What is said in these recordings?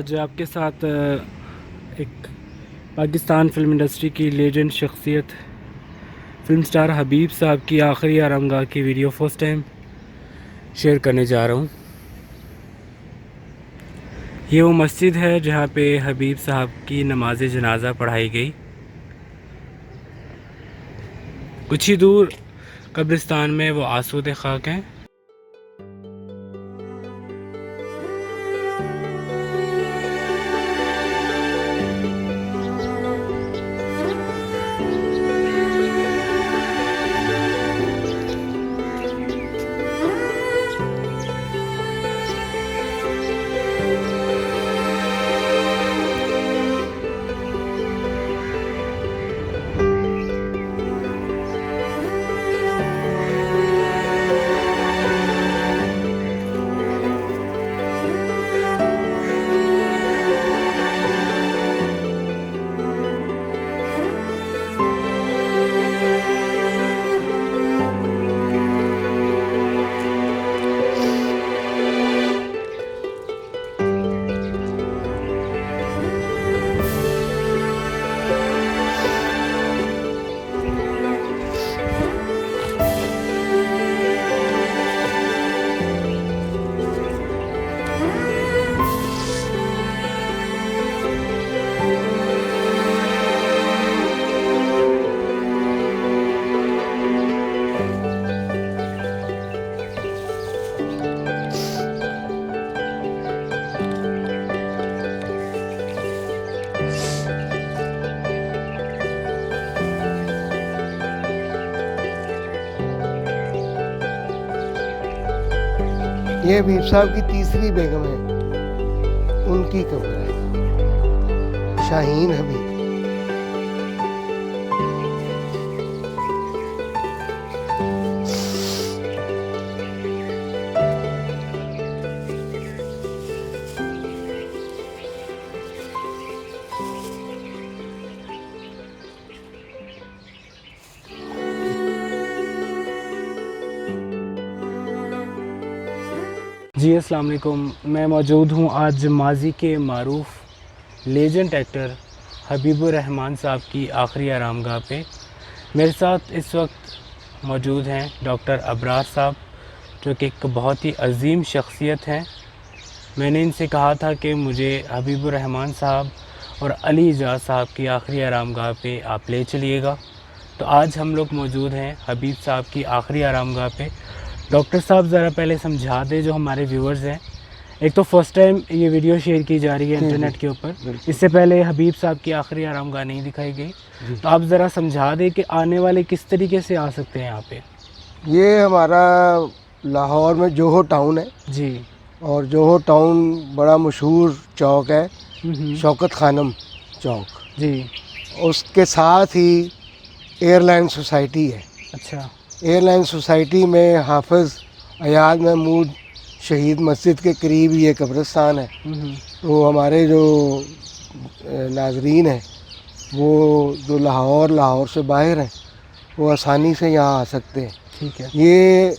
آج آپ کے ساتھ ایک پاکستان فلم انڈسٹری کی لیجنڈ شخصیت فلم سٹار حبیب صاحب کی آخری آرامگاہ کی ویڈیو فرسٹ ٹائم شیئر کرنے جا رہا ہوں۔ یہ وہ مسجد ہے جہاں پہ حبیب صاحب کی نماز جنازہ پڑھائی گئی۔ کچھ ہی دور قبرستان میں وہ آسود خاک ہیں۔ یہ حبیب صاحب کی تیسری بیگم ہے، ان کی قبر ہے، شاہین حبیب۔ جی السلام علیکم، میں موجود ہوں آج ماضی کے معروف لیجنڈ ایکٹر حبیب الرحمان صاحب کی آخری آرامگاہ پہ۔ میرے ساتھ اس وقت موجود ہیں ڈاکٹر ابرار صاحب، جو کہ ایک بہت ہی عظیم شخصیت ہیں۔ میں نے ان سے کہا تھا کہ مجھے حبیب الرحمان صاحب اور علی اعجاز صاحب کی آخری آرامگاہ پہ آپ لے چلیے گا، تو آج ہم لوگ موجود ہیں حبیب صاحب کی آخری آرامگاہ پہ۔ ڈاکٹر صاحب ذرا پہلے سمجھا دیں جو ہمارے ویورز ہیں، ایک تو فرسٹ ٹائم یہ ویڈیو شیئر کی جا رہی ہے انٹرنیٹ کے اوپر، اس سے پہلے حبیب صاحب کی آخری آرامگاہ نہیں دکھائی گئی، تو آپ ذرا سمجھا دیں کہ آنے والے کس طریقے سے آ سکتے ہیں یہاں پہ۔ یہ ہمارا لاہور میں جوہو ٹاؤن ہے، جی، اور جوہو ٹاؤن بڑا مشہور چوک ہے، شوکت خانم چوک۔ جی، اس کے ساتھ ہی ایئر لائن سوسائٹی ہے۔ اچھا، ایئر لائن سوسائٹی میں حافظ ایاز محمود شہید مسجد کے قریب یہ قبرستان ہے، تو ہمارے جو ناظرین ہیں وہ جو لاہور سے باہر ہیں وہ آسانی سے یہاں آ سکتے ہیں۔ ٹھیک ہے۔ یہ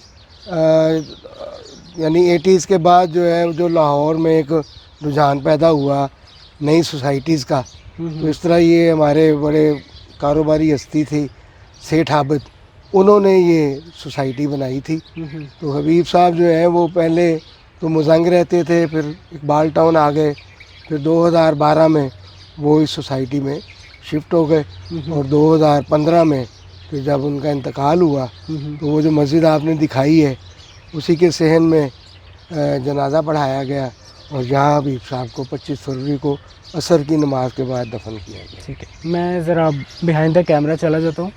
یعنی 80s کے بعد جو ہے جو لاہور میں ایک رجحان پیدا ہوا نئی سوسائٹیز کا، تو اس طرح یہ ہمارے بڑے کاروباری ہستی تھی سیٹھ عابد، انہوں نے یہ سوسائٹی بنائی تھی۔ تو حبیب صاحب جو ہیں وہ پہلے تو مزنگ رہتے تھے، پھر اقبال ٹاؤن آ گئے، پھر 2012 میں وہ اس سوسائٹی میں شفٹ ہو گئے، اور 2015 میں پھر جب ان کا انتقال ہوا تو وہ جو مسجد آپ نے دکھائی ہے اسی کے صحن میں جنازہ پڑھایا گیا، اور یہاں حبیب صاحب کو 25 فروری کو عصر کی نماز کے بعد دفن کیا گیا۔ ٹھیک ہے، میں ذرا بیہائنڈ دا کیمرہ چلا جاتا ہوں،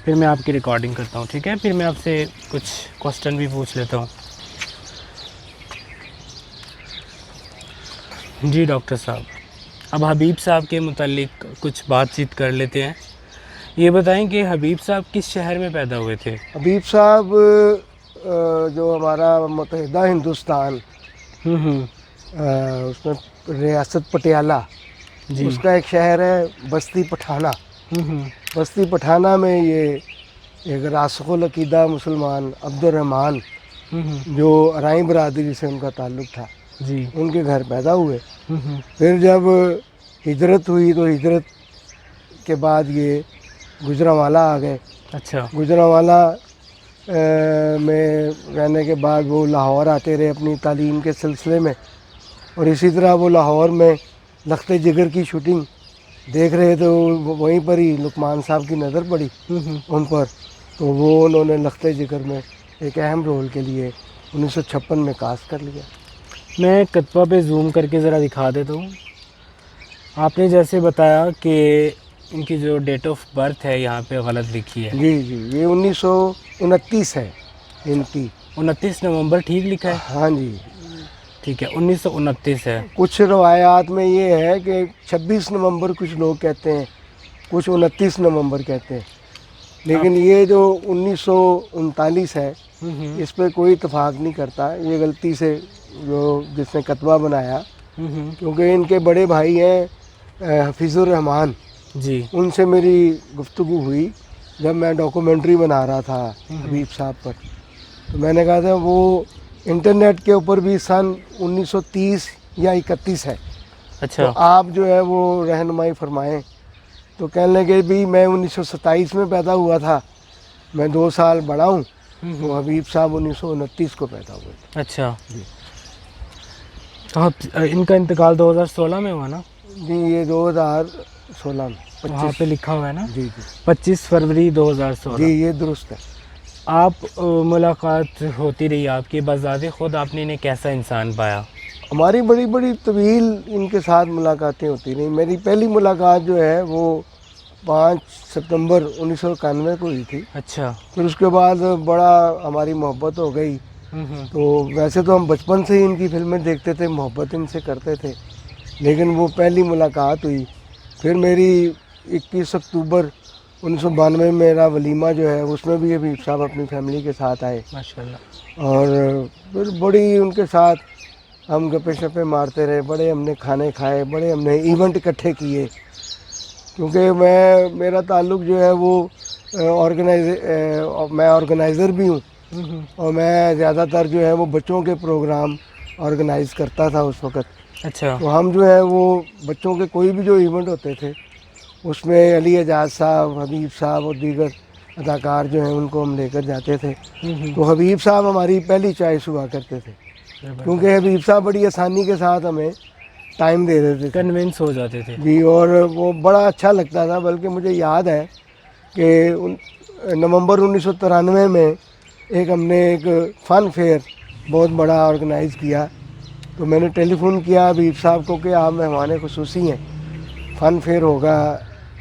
پھر میں آپ کی ریکارڈنگ کرتا ہوں، ٹھیک ہے؟ پھر میں آپ سے کچھ کوسچن بھی پوچھ لیتا ہوں۔ جی ڈاکٹر صاحب، اب حبیب صاحب کے متعلق کچھ بات چیت کر لیتے ہیں۔ یہ بتائیں کہ حبیب صاحب کس شہر میں پیدا ہوئے تھے؟ حبیب صاحب جو ہمارا متحدہ ہندوستان، اس میں ریاست پٹیالہ، جی، اس کا ایک شہر ہے بستی پٹھانہ۔ بستی پٹھانہ میں یہ ایک راسخ العقیدہ مسلمان عبد الرحمان، جو ارائیں برادری سے ان کا تعلق تھا، جی ان کے گھر پیدا ہوئے. پھر جب ہجرت ہوئی تو ہجرت کے بعد یہ گجرانوالہ آ گئے. اچھا. گجرانوالہ میں رہنے کے بعد وہ لاہور آتے رہے اپنی تعلیم کے سلسلے میں, اور اسی طرح وہ لاہور میں لخت جگر کی شوٹنگ دیکھ رہے تھے. وہیں پر ہی لقمان صاحب کی نظر پڑی ان پر, تو وہ انہوں نے لخت جگر میں ایک اہم رول کے لیے 1956 میں کاسٹ کر لیا. میں کتبہ پہ زوم کر کے ذرا دکھا دیتا ہوں. آپ نے جیسے بتایا کہ ان کی جو ڈیٹ آف برتھ ہے یہاں پہ غلط لکھی ہے. جی جی, یہ 1929 ہے ان کی. 29 نومبر ٹھیک لکھا ہے؟ ہاں جی, ٹھیک ہے, 1929 ہے. کچھ روایات میں یہ ہے کہ 26 نومبر کچھ لوگ کہتے ہیں, کچھ 29 نومبر کہتے ہیں, لیکن یہ جو 1939 ہے اس پہ کوئی اتفاق نہیں کرتا. یہ غلطی سے جو جس نے کتبہ بنایا, کیونکہ ان کے بڑے بھائی ہیں حفیظ الرحمان, جی, ان سے میری گفتگو ہوئی جب میں ڈاکومنٹری بنا رہا تھا حبیب صاحب پر. تو میں نے کہا تھا وہ انٹرنیٹ کے اوپر بھی سن 1930 یا 31 ہے, اچھا, تو آپ جو ہے وہ رہنمائی فرمائیں. تو کہنے لگے بھی میں 1927 میں پیدا ہوا تھا, میں 2 سال بڑا ہوں. تو حبیب صاحب 1929 کو پیدا ہوئے تھے. اچھا. جی, تو ان کا انتقال 2016 میں ہوا نا؟ جی یہ 2016 میں وہاں پہ لکھا ہوا ہے نا, جی جی 25 فروری 2016. جی یہ درست ہے. آپ ملاقات ہوتی رہی آپ کی, بذات خود آپ نے انہیں کیسا انسان پایا؟ ہماری بڑی بڑی طویل ان کے ساتھ ملاقاتیں ہوتی رہیں. میری پہلی ملاقات جو ہے وہ 5 ستمبر 1991 کو ہوئی تھی. اچھا. پھر اس کے بعد بڑا ہماری محبت ہو گئی. تو ویسے تو ہم بچپن سے ہی ان کی فلمیں دیکھتے تھے, محبت ان سے کرتے تھے, لیکن وہ پہلی ملاقات ہوئی. پھر میری 21 اکتوبر 1992 میں میرا ولیمہ جو ہے اس میں بھی حبیب صاحب اپنی فیملی کے ساتھ آئے. ماشاءاللہ. اور پھر بڑی ان کے ساتھ ہم گپے شپے مارتے رہے, بڑے ہم نے کھانے کھائے, بڑے ہم نے ایونٹ اکٹھے کیے. کیونکہ میرا تعلق جو ہے وہ میں آرگنائزر بھی ہوں, اور میں زیادہ تر جو ہے وہ بچوں کے پروگرام آرگنائز کرتا تھا اس وقت. اچھا. تو ہم جو ہے وہ بچوں کے کوئی بھی جو ایونٹ ہوتے تھے اس میں علی اعجاز صاحب, حبیب صاحب اور دیگر اداکار جو ہیں ان کو ہم لے کر جاتے تھے. تو حبیب صاحب ہماری پہلی چوائس ہوا کرتے تھے, کیونکہ حبیب صاحب بڑی آسانی کے ساتھ ہمیں ٹائم دے دیتے تھے, کنونس ہو جاتے تھے. جی, اور وہ بڑا اچھا لگتا تھا. بلکہ مجھے یاد ہے کہ نومبر 1993 میں ہم نے ایک فن فیئر بہت بڑا آرگنائز کیا. تو میں نے ٹیلی فون کیا حبیب صاحب کو کہ آپ مہمان خصوصی ہیں, فن فیئر ہوگا.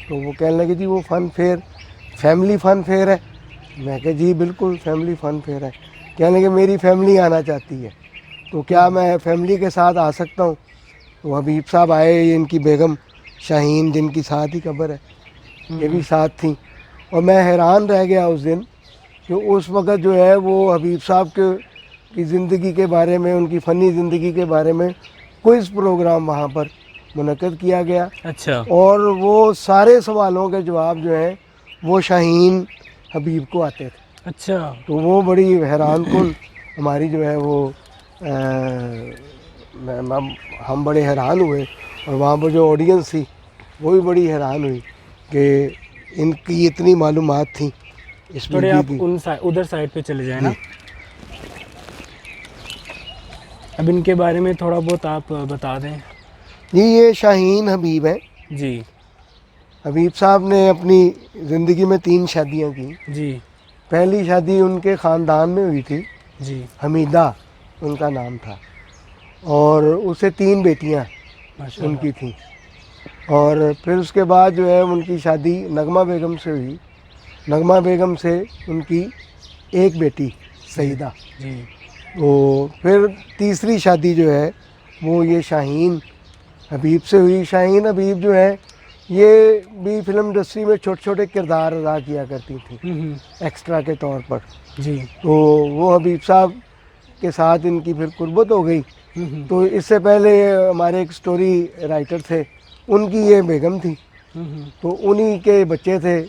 تو وہ کہنے لگے جی وہ فن فیئر فیملی فن فیئر ہے. میں کہ جی بالکل فیملی فن فیئر ہے. کہنے لگے میری فیملی آنا چاہتی ہے, تو کیا میں فیملی کے ساتھ آ سکتا ہوں؟ تو حبیب صاحب آئے, یہ ان کی بیگم شاہین جن کی ساتھ ہی قبر ہے یہ بھی ساتھ تھیں. اور میں حیران رہ گیا اس دن کہ اس وقت جو ہے وہ حبیب صاحب کی زندگی کے بارے میں, ان کی فنی زندگی کے بارے میں کوئز پروگرام وہاں پر منعقد کیا گیا. اچھا. اور وہ سارے سوالوں کے جواب جو ہیں وہ شاہین حبیب کو آتے تھے. اچھا. تو وہ بڑی حیران کن ہماری جو ہے وہ ہم بڑے حیران ہوئے, اور وہاں پر جو آڈینس تھی وہ بھی بڑی حیران ہوئی کہ ان کی اتنی معلومات تھیں اس تھوڑے بیوی آپ کی. ادھر سائڈ پہ چلے جائیں نا. اب ان کے بارے میں تھوڑا بہت آپ بتا دیں. جی یہ شاہین حبیب ہیں. جی. حبیب صاحب نے اپنی زندگی میں 3 شادیاں کی. جی. پہلی شادی ان کے خاندان میں ہوئی تھی, جی. حمیدہ ان کا نام تھا, اور اسے 3 بیٹیاں ان کی تھیں. اور پھر اس کے بعد جو ہے ان کی شادی نغمہ بیگم سے ہوئی. نغمہ بیگم سے ان کی ایک بیٹی سعیدہ. جی. تو پھر تیسری شادی جو ہے وہ یہ شاہین حبیب سے ہوئی. شاہین حبیب جو ہے یہ بھی فلم انڈسٹری میں چھوٹے چھوٹے کردار ادا کیا کرتی تھیں ایکسٹرا کے طور پر. جی. تو وہ حبیب صاحب کے ساتھ ان کی پھر قربت ہو گئی. تو اس سے پہلے ہمارے ایک سٹوری رائٹر تھے, ان کی یہ بیگم تھی, تو انہی کے بچے تھے,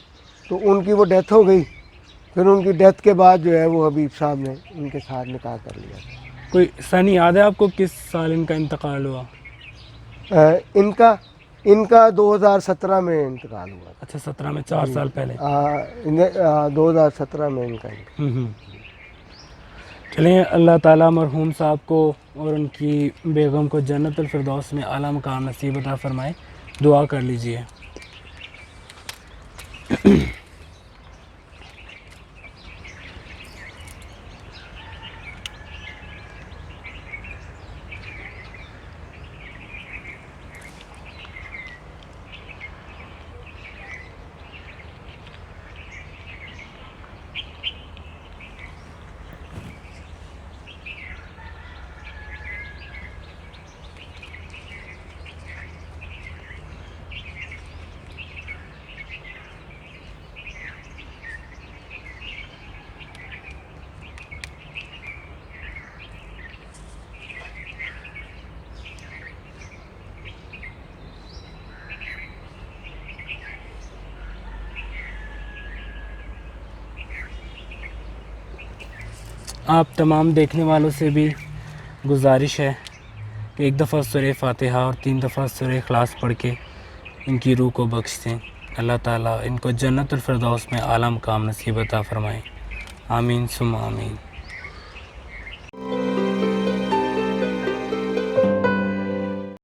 تو ان کی وہ ڈیتھ ہو گئی. پھر ان کی ڈیتھ کے بعد جو ہے وہ حبیب صاحب نے ان کے ساتھ نکاح کر لیا. کوئی سن یاد ہے آپ کو کس سال ان کا انتقال ہوا؟ ان کا 2017 میں انتقال ہوا تھا. اچھا 17 میں 4 سال پہلے. 2017 میں ان کا انتقال. چلیں اللہ تعالیٰ مرحوم صاحب کو اور ان کی بیگم کو جنت الفردوس میں اعلیٰ مقام نصیب عطا فرمائے. دعا کر لیجئے. آپ تمام دیکھنے والوں سے بھی گزارش ہے کہ ایک دفعہ سورہ فاتحہ اور 3 دفعہ سورہ اخلاص پڑھ کے ان کی روح کو بخش دیں. اللہ تعالیٰ ان کو جنت الفردوس میں اعلیٰ مقام نصیب عطا فرمائیں. آمین ثم آمین.